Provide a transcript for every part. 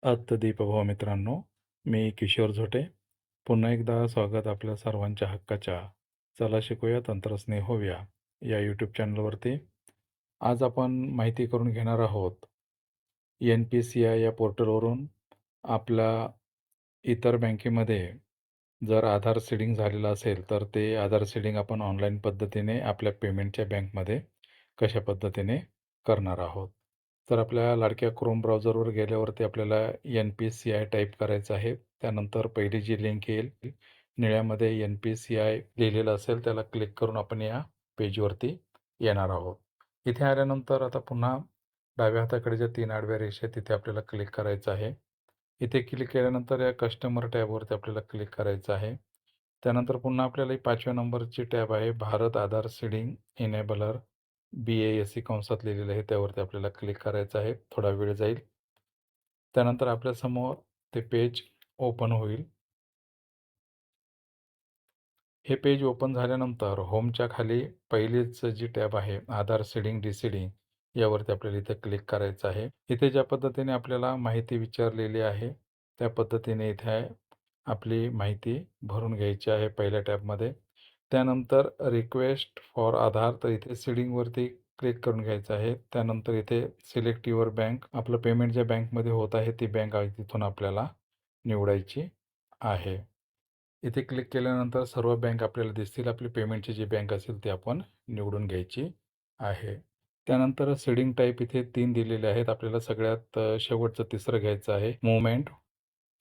दीपभाव मित्रांनो, मी किशोर झोटे. पुन्हा एकदा स्वागत आपल्या सर्वांच्या हक्काच्या चला शिकूया तंत्रस्नेह होऊया या यूट्यूब चॅनलवरती. आज आपण माहिती करून घेणार आहोत NPCI या पोर्टलवरून आपल्या इतर बँकेमध्ये जर आधार सीडिंग झालेलं असेल, तर ते आधार सीडिंग आपण ऑनलाईन पद्धतीने आपल्या पेमेंटच्या बँकमध्ये कशा पद्धतीने करणार आहोत. तर आपल्या लाडक्या क्रोम ब्राउझरवर गेल्यावरती आपल्याला NPCI टाईप करायचं आहे. त्यानंतर पहिली जी लिंक येईल, निळ्यामध्ये NPCI लिहिलेलं असेल, त्याला क्लिक करून आपण या पेजवरती येणार आहोत. इथे आल्यानंतर आता पुन्हा डाव्या हाताकडे ज्या 3 आडव्या रेषा आहेत, तिथे आपल्याला क्लिक करायचं आहे. इथे क्लिक केल्यानंतर या कस्टमर टॅबवरती आपल्याला क्लिक करायचं आहे. त्यानंतर पुन्हा आपल्याला 5व्या नंबरची टॅब आहे, भारत आधार सीडिंग इनेबलर BASE कंसात लिहिलेलं आहे, त्यावरती आपल्याला क्लिक करायचं आहे. थोडा वेळ जाईल. त्यानंतर आपल्यासमोर ते पेज ओपन होईल. हे पेज ओपन झाल्यानंतर होमच्या खाली पहिलीच जी टॅब आहे, आधार सीडिंग डिसीडिंग, यावरती आपल्याला इथे क्लिक करायचं आहे. इथे ज्या पद्धतीने आपल्याला माहिती विचारलेली आहे, त्या पद्धतीने इथे आपली माहिती भरून घ्यायची आहे पहिल्या टॅबमध्ये. त्यानंतर रिक्वेस्ट फॉर आधार, तर इथे सीडिंगवरती क्लिक करून घ्यायचं आहे. त्यानंतर इथे सिलेक्ट युअर बँक, आपलं पेमेंट ज्या बँकमध्ये होत आहे ती बँक आहे तिथून आपल्याला निवडायची आहे. इथे क्लिक केल्यानंतर सर्व बँक आपल्याला दिसतील. आपली पेमेंटची जी बँक असेल ती आपण निवडून घ्यायची आहे. त्यानंतर सीडिंग टाइप इथे 3 दिलेले आहेत. आपल्याला सगळ्यात शेवटचं तिसरं घ्यायचं आहे. Movement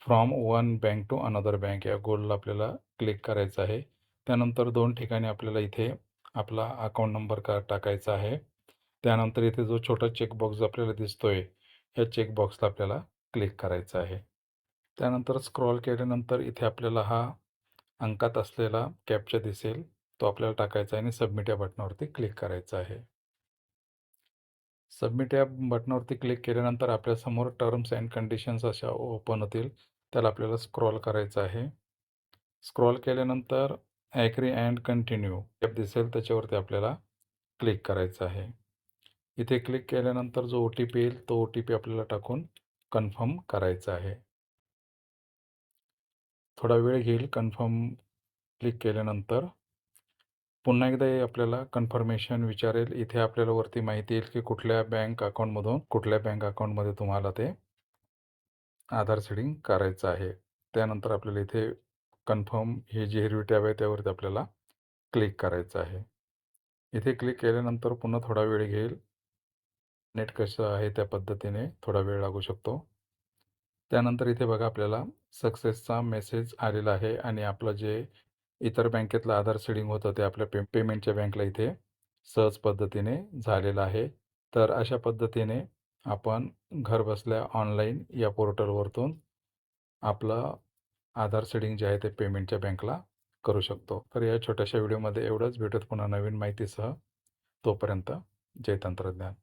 from one bank to another bank, या गोलला आपल्याला क्लिक करायचं आहे. त्यानंतर 2 ठिकाणी आपल्याला इथे आपला अकाउंट नंबर टाकायचा आहे. त्यानंतर इथे जो छोटा चेकबॉक्स आपल्याला दिसतोय, या चेकबॉक्सला आपल्याला क्लिक करायचं आहे. त्यानंतर स्क्रॉल केल्यानंतर इथे आपल्याला हा अंकात असलेला कॅप्चा दिसेल, तो आपल्याला टाकायचा आहे आणि सबमिट या बटनावरती क्लिक करायचं आहे. सबमिट या बटनावरती क्लिक केल्यानंतर आपल्यासमोर टर्म्स अँड कंडिशन्स अशा ओपन होतील. त्याला आपल्याला स्क्रॉल करायचं आहे. स्क्रॉल केल्यानंतर ॲग्री अँड कंटिन्यू टॅब दिसेल, त्याच्यावरती आपल्याला क्लिक करायचं आहे. इथे क्लिक केल्यानंतर जो OTP येईल, तो OTP आपल्याला टाकून कन्फर्म करायचा आहे. थोडा वेळ घेईल कन्फर्म क्लिक केल्यानंतर. पुन्हा एकदा हे आपल्याला कन्फर्मेशन विचारेल. इथे आपल्याला वरती माहिती येईल की कुठल्या बँक अकाउंटमध्ये तुम्हाला ते आधार सीडिंग करायचं आहे. त्यानंतर आपल्याला इथे कन्फर्म ही जी हिरवी टॅब आहे त्यावरती आपल्याला क्लिक करायचं आहे. इथे क्लिक केल्यानंतर पुन्हा थोडा वेळ घेईल. नेट कसं आहे त्या पद्धतीने थोडा वेळ लागू शकतो. त्यानंतर इथे बघा आपल्याला सक्सेसचा मेसेज आलेला आहे आणि आपलं जे इतर बँकेतलं आधार सीडिंग होतं ते आपल्या पेमेंटच्या बँकला इथे सहज पद्धतीने झालेलं आहे. तर अशा पद्धतीने आपण घरबसल्या ऑनलाईन या पोर्टलवरतून आपलं आधार सीडिंग जे आहे ते पेमेंटच्या बँकला करू शकतो. तर या छोट्याशा व्हिडिओमध्ये एवढंच. भेटूत पुन्हा नवीन माहितीसह. तोपर्यंत जय तंत्रज्ञान.